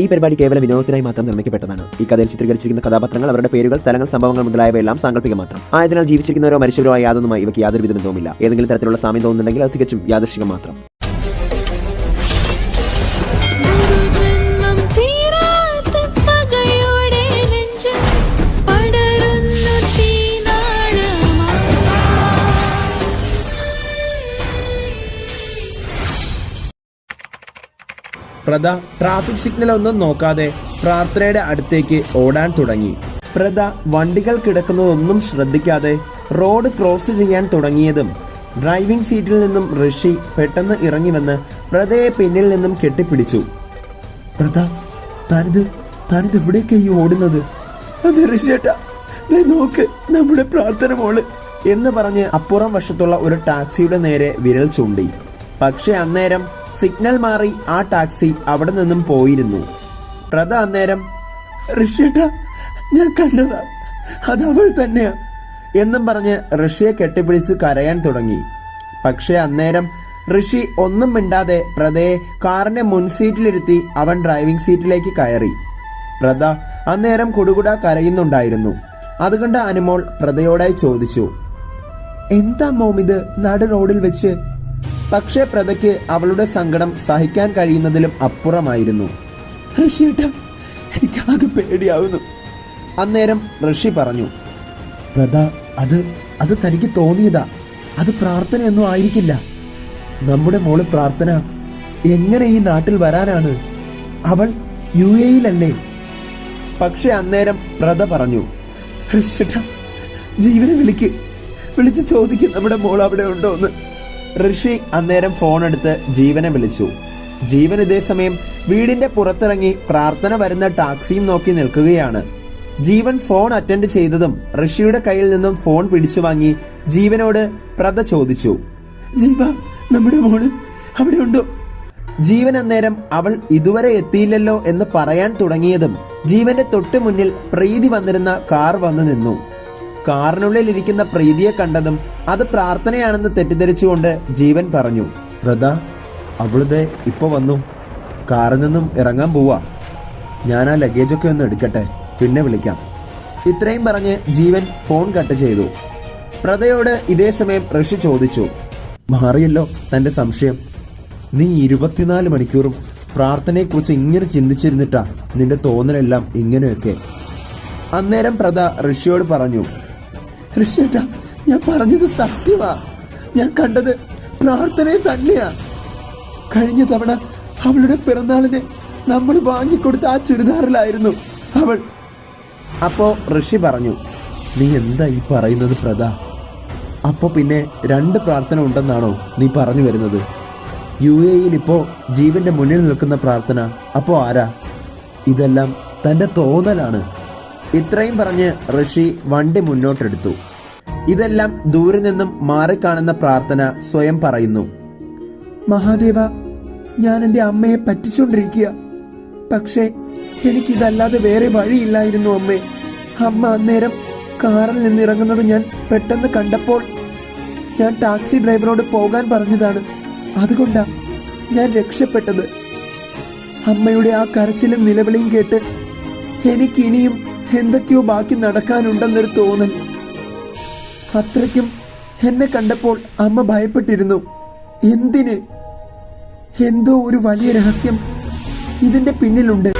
ഈ പരിപാടി കേവല വിനോദത്തിനായി മാത്രം നിർമ്മിക്കപ്പെട്ടതാണ്. ഈ കഥയിൽ ചിത്രീകരിച്ചിരിക്കുന്ന കഥാപാത്രങ്ങൾ, അവരുടെ പേരുകൾ, സ്ഥലങ്ങൾ, സംഭവങ്ങൾ മുതലായവയെല്ലാം സാങ്കല്പിക മാത്രം ആയതിനാൽ ജീവിച്ചിരിക്കുന്നവരോ മരിച്ചവരോ ആയ യാതൊന്നുമായി ഇവയ്ക്ക് യാതൊരു ബന്ധവുമില്ല. ഏതെങ്കിലും തരത്തിലുള്ള സാമ്യം തോന്നുന്നുണ്ടെങ്കിൽ അത് തികച്ചും യാദൃശ്ചികം മാത്രം. പ്രദ ട്രാഫിക് സിഗ്നൽ ഒന്നും നോക്കാതെ പ്രാർത്ഥനയുടെ അടുത്തേക്ക് ഓടാൻ തുടങ്ങി. പ്രദ വണ്ടികൾ കിടക്കുന്നതൊന്നും ശ്രദ്ധിക്കാതെ റോഡ് ക്രോസ് ചെയ്യാൻ തുടങ്ങിയതും ഡ്രൈവിംഗ് സീറ്റിൽ നിന്നും ഋഷി പെട്ടെന്ന് ഇറങ്ങി വന്ന് പ്രദയെ പിന്നിൽ നിന്നും കെട്ടിപ്പിടിച്ചു. പ്രദ, താനിത് എവിടേക്കാ ഈ ഓടുന്നത്? അത് ഋഷിയേട്ടാ, നോക്ക്, നമ്മുടെ പ്രാർത്ഥന മോള് എന്ന് പറഞ്ഞ് അപ്പുറം വശത്തുള്ള ഒരു ടാക്സിയുടെ നേരെ വിരൽ ചൂണ്ടി. പക്ഷെ അന്നേരം സിഗ്നൽ മാറി ആ ടാക്സി അവിടെ നിന്നും പോയിരുന്നു. പ്രദ അന്നേരം ഋഷിയേട്ടാ, ഞാൻ കണ്ടതാ, അതവൾ തന്നെയാ എന്നും പറഞ്ഞ് ഋഷിയെ കെട്ടിപ്പിടിച്ച് കരയാൻ തുടങ്ങി. പക്ഷെ അന്നേരം ഋഷി ഒന്നും മിണ്ടാതെ പ്രദയെ കാറിന്റെ മുൻസീറ്റിലിരുത്തി അവൻ ഡ്രൈവിംഗ് സീറ്റിലേക്ക് കയറി. പ്രദ അന്നേരം കുടുകുട കരയുന്നുണ്ടായിരുന്നു. അതുകൊണ്ട് അനുമോൾ പ്രദയോടായി ചോദിച്ചു, എന്താ മോമിത് നടു റോഡിൽ വെച്ച്? പക്ഷേ പ്രദയ്ക്ക് അവളുടെ സങ്കടം സഹിക്കാൻ കഴിയുന്നതിലും അപ്പുറമായിരുന്നു. ഋഷിയേട്ടാ, എനിക്കാകെ പേടിയാവുന്നു. അന്നേരം ഋഷി പറഞ്ഞു, പ്രദ, അത് തനിക്ക് തോന്നിയതാ, അത് പ്രാർത്ഥനയൊന്നും ആയിരിക്കില്ല. നമ്മുടെ മോള് പ്രാർത്ഥന എങ്ങനെ ഈ നാട്ടിൽ വരാനാണ്? അവൾ UAE-യിലല്ലേ? പക്ഷെ അന്നേരം പ്രദ പറഞ്ഞു, ഋഷിയേട്ടാ, ജീവനെ വിളിച്ച് ചോദിക്കും നമ്മുടെ മോൾ അവിടെ ഉണ്ടോ എന്ന്. ഋഷി അന്നേരം ഫോൺ എടുത്ത് ജീവനെ വിളിച്ചു. ജീവൻ ഇതേ സമയം വീടിന്റെ പുറത്തിറങ്ങി പ്രാർത്ഥന വരുന്ന ടാക്സിയും നോക്കി നിൽക്കുകയാണ്. ജീവൻ ഫോൺ അറ്റൻഡ് ചെയ്തതും ഋഷിയുടെ കയ്യിൽ നിന്നും ഫോൺ പിടിച്ചു വാങ്ങി ജീവനോട് പ്രദ ചോദിച്ചു, ജീവ, നമ്മുടെ മോള് അവിടെ ഉണ്ടോ? ജീവൻ അന്നേരം അവൾ ഇതുവരെ എത്തിയില്ലല്ലോ എന്ന് പറയാൻ തുടങ്ങിയതും ജീവന്റെ തൊട്ടു മുന്നിൽ പ്രീതി വന്നിരുന്ന കാർ വന്നു നിന്നു. കാറിനുള്ളിൽ ഇരിക്കുന്ന പ്രീതിയെ കണ്ടതും അത് പ്രാർത്ഥനയാണെന്ന് തെറ്റിദ്ധരിച്ചുകൊണ്ട് ജീവൻ പറഞ്ഞു, പ്രദ, അവളുടെ ഇപ്പൊ വന്നു, കാറിൽ നിന്നും ഇറങ്ങാൻ പോവാ. ഞാൻ ആ ലഗേജൊക്കെ ഒന്ന് എടുക്കട്ടെ, പിന്നെ വിളിക്കാം. ഇത്രയും പറഞ്ഞ് ജീവൻ ഫോൺ കട്ട് ചെയ്തു. പ്രദയോട് ഇതേ സമയം ഋഷി ചോദിച്ചു, മാറിയല്ലോ തന്റെ സംശയം? നീ 24 മണിക്കൂറും പ്രാർത്ഥനയെക്കുറിച്ച് ഇങ്ങനെ ചിന്തിച്ചിരുന്നിട്ടാ നിന്റെ തോന്നലെല്ലാം ഇങ്ങനെയൊക്കെ? അന്നേരം പ്രദ ഋഷിയോട് പറഞ്ഞു, ഋഷിയേട്ടാ, ഞാൻ പറഞ്ഞത് സത്യമാ. ഞാൻ കണ്ടത് പ്രാർത്ഥനയെ തന്നെയാ. കഴിഞ്ഞ തവണ അവളുടെ പിറന്നാളിന് നമ്മൾ വാങ്ങിക്കൊടുത്ത ആ ചുരിദാറിലായിരുന്നു അവൾ. അപ്പോ ഋഷി പറഞ്ഞു, നീ എന്താ ഈ പറയുന്നത് പ്രദ? അപ്പോ പിന്നെ 2 പ്രാർത്ഥന ഉണ്ടെന്നാണോ നീ പറഞ്ഞു വരുന്നത്? UAE-യിൽ ഇപ്പോ ജീവന്റെ മുന്നിൽ നിൽക്കുന്ന പ്രാർത്ഥന അപ്പോ ആരാ? ഇതെല്ലാം തന്റെ തോന്നലാണ്. ഇത്രയും പറഞ്ഞ് ഋഷി വണ്ടി മുന്നോട്ടെടുത്തു. ഇതെല്ലാം ദൂരെ നിന്നും മാറിക്കാണുന്ന പ്രാർത്ഥന സ്വയം പറയുന്നു, മഹാദേവ, ഞാൻ എൻ്റെ അമ്മയെ പറ്റിച്ചുകൊണ്ടിരിക്കുക. പക്ഷേ എനിക്കിതല്ലാതെ വേറെ വഴിയില്ലായിരുന്നു അമ്മേ. അമ്മ അന്നേരം കാറിൽ നിന്നിറങ്ങുന്നത് ഞാൻ പെട്ടെന്ന് കണ്ടപ്പോൾ ഞാൻ ടാക്സി ഡ്രൈവറോട് പോകാൻ പറഞ്ഞതാണ്. അതുകൊണ്ടാ ഞാൻ രക്ഷപ്പെട്ടത്. അമ്മയുടെ ആ കരച്ചിലും നിലവിളിയും കേട്ട് എനിക്കിനിയും എന്തൊക്കെയോ ബാക്കി നടക്കാനുണ്ടെന്നൊരു തോന്നൽ. അത്രയ്ക്കും എന്നെ കണ്ടപ്പോൾ അമ്മ ഭയപ്പെട്ടിരുന്നു. എന്തിന്? എന്തോ ഒരു വലിയ രഹസ്യം ഇതിന്റെ പിന്നിലുണ്ട്.